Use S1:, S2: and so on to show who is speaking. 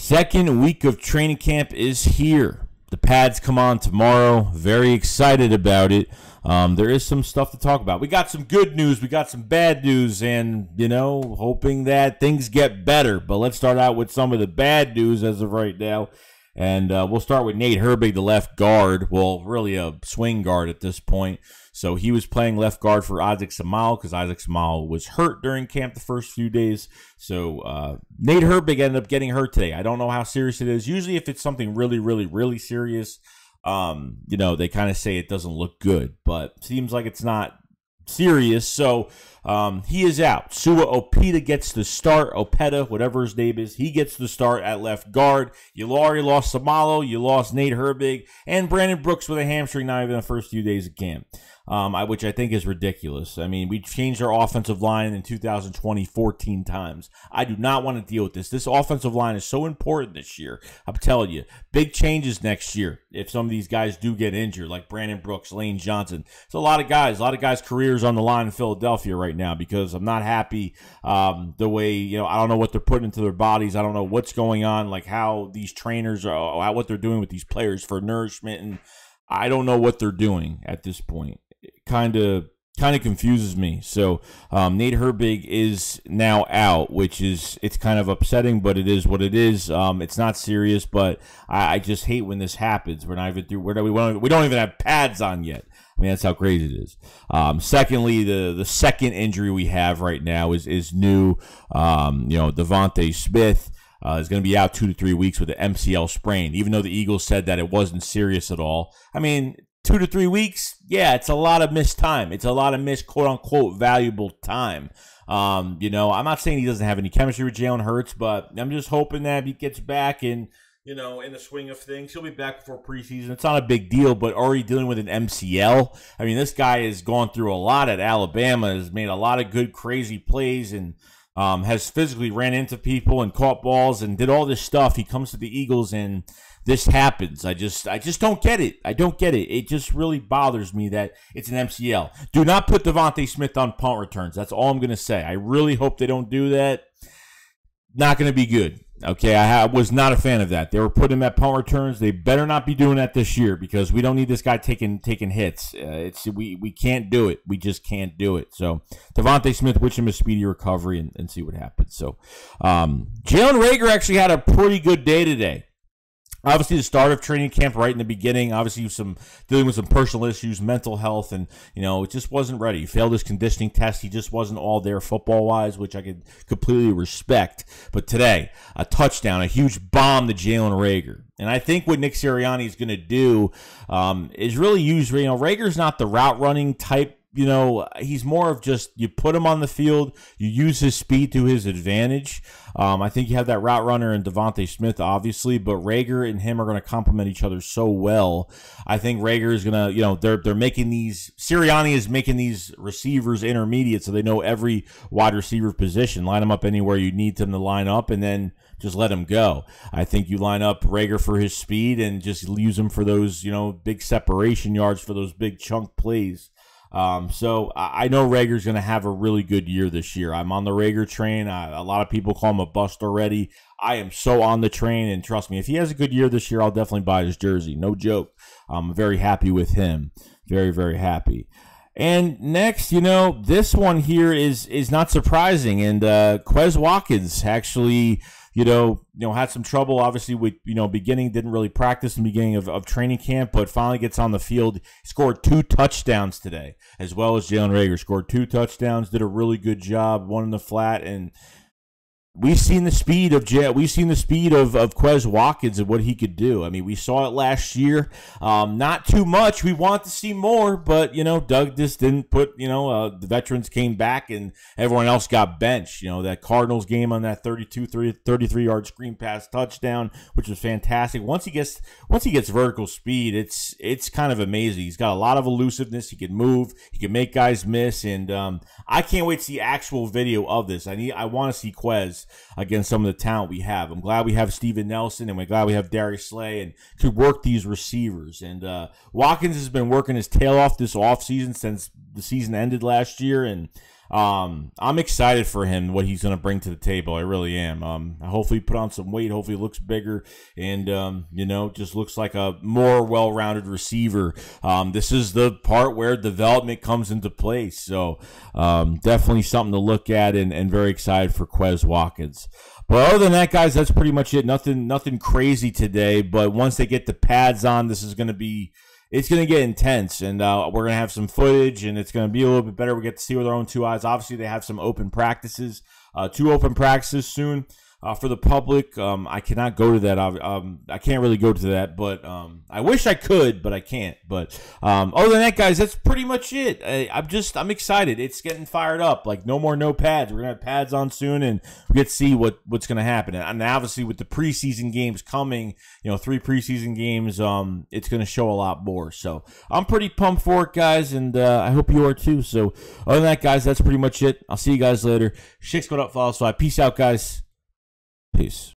S1: Second week of training camp is here. The pads come on tomorrow. Very excited about it. There is some stuff to talk about. We got some good news. We got some bad news. And, hoping that things get better. But let's start out with some of the bad news as of right now. And we'll start with Nate Herbig, the left guard. Well, really a swing guard at this point. So he was playing left guard for Isaac Seumalo because Isaac Seumalo was hurt during camp the first few days. So Nate Herbig ended up getting hurt today. I don't know how serious it is. Usually if it's something really, really, really serious, they kind of say it doesn't look good. But seems like it's not serious. So he is out. Sua Opeta gets the start. Opeta, whatever his name is, he gets the start at left guard. You already lost Seumalo. You lost Nate Herbig. And Brandon Brooks with a hamstring not even the first few days of camp. Which I think is ridiculous. I mean, we changed our offensive line in 2020 14 times. I do not want to deal with this. This offensive line is so important this year. I'm telling you, big changes next year if some of these guys do get injured, like Brandon Brooks, Lane Johnson. It's a lot of guys' careers on the line in Philadelphia right now because I'm not happy the way, I don't know what they're putting into their bodies. I don't know what's going on, like how these trainers are, what they're doing with these players for nourishment, and I don't know what they're doing at this point. Kind of confuses me. So Nate Herbig is now out, it's kind of upsetting, but it is what it is. It's not serious, but I just hate when this happens. We're not even through. We don't even have pads on yet. I mean, that's how crazy it is. Secondly, the second injury we have right now is new. Devonta Smith is going to be out 2 to 3 weeks with an MCL sprain, even though the Eagles said that it wasn't serious at all. I mean, 2 to 3 weeks, yeah, it's a lot of missed time. It's a lot of missed, quote-unquote, valuable time. I'm not saying he doesn't have any chemistry with Jalen Hurts, but I'm just hoping that he gets back and, in the swing of things. He'll be back before preseason. It's not a big deal, but already dealing with an MCL. I mean, this guy has gone through a lot at Alabama, has made a lot of good, crazy plays, and has physically ran into people and caught balls and did all this stuff. He comes to the Eagles and this happens. I just don't get it. I don't get it. It just really bothers me that it's an MCL. Do not put Devonta Smith on punt returns. That's all I'm going to say. I really hope they don't do that. Not going to be good. Okay, I was not a fan of that. They were putting him at punt returns. They better not be doing that this year because we don't need this guy taking hits. We can't do it. We just can't do it. So Devonta Smith, wish him a speedy recovery and see what happens. So Jalen Reagor actually had a pretty good day today. Obviously, the start of training camp right in the beginning, obviously dealing with some personal issues, mental health, and, it just wasn't ready. He failed his conditioning test. He just wasn't all there football-wise, which I could completely respect. But today, a touchdown, a huge bomb to Jalen Reagor. And I think what Nick Sirianni is going to do is really use, Reagor's not the route-running type. He's more of just you put him on the field, you use his speed to his advantage. I think you have that route runner in Devonta Smith, obviously, but Reagor and him are going to complement each other so well. I think Reagor is going to, they're making these, Sirianni is making these receivers intermediate so they know every wide receiver position. Line them up anywhere you need them to line up, and then just let him go. I think you line up Reagor for his speed and just use him for those, big separation yards for those big chunk plays. So I know Reagor's going to have a really good year this year. I'm on the Reagor train. A lot of people call him a bust already. I am so on the train, and trust me, if he has a good year this year, I'll definitely buy his jersey. No joke. I'm very happy with him. Very, very happy. And next, this one here is not surprising. And Quez Watkins actually, had some trouble, obviously, with, didn't really practice in the beginning of training camp, but finally gets on the field. He scored 2 touchdowns today, as well as Jalen Reagor. Scored 2 touchdowns, did a really good job, one in the flat, and we've seen the speed of Quez Watkins and what he could do. I mean, we saw it last year. Not too much. We want to see more, but Doug just didn't put. The veterans came back and everyone else got benched. That Cardinals game on that 33-yard screen pass touchdown, which was fantastic. Once he gets vertical speed, it's kind of amazing. He's got a lot of elusiveness. He can move. He can make guys miss, and I can't wait to see actual video of this. I want to see Quez against some of the talent we have. I'm glad we have Steven Nelson, and we're glad we have Darius Slay and could work these receivers. And Watkins has been working his tail off this offseason since the season ended last year, and I'm excited for him, what he's going to bring to the table. I really am. Hopefully put on some weight. Hopefully looks bigger and, just looks like a more well-rounded receiver. This is the part where development comes into place. So definitely something to look at and very excited for Quez Watkins. But other than that, guys, that's pretty much it. Nothing crazy today. But once they get the pads on, this is going to be... It's going to get intense, and we're going to have some footage, and it's going to be a little bit better. We get to see with our own two eyes. Obviously, they have some open practices, 2 open practices soon for the public. I cannot go to that. I can't really go to that, but I wish I could, but I can't. But other than that, guys, that's pretty much it. I'm excited. It's getting fired up. Like, no pads. We're going to have pads on soon, and we get to see what's going to happen. And obviously, with the preseason games coming, 3 preseason games, it's going to show a lot more. So I'm pretty pumped for it, guys, and I hope you are too. So other than that, guys, that's pretty much it. I'll see you guys later. Shakes, what up, follow, so peace out, guys. Peace.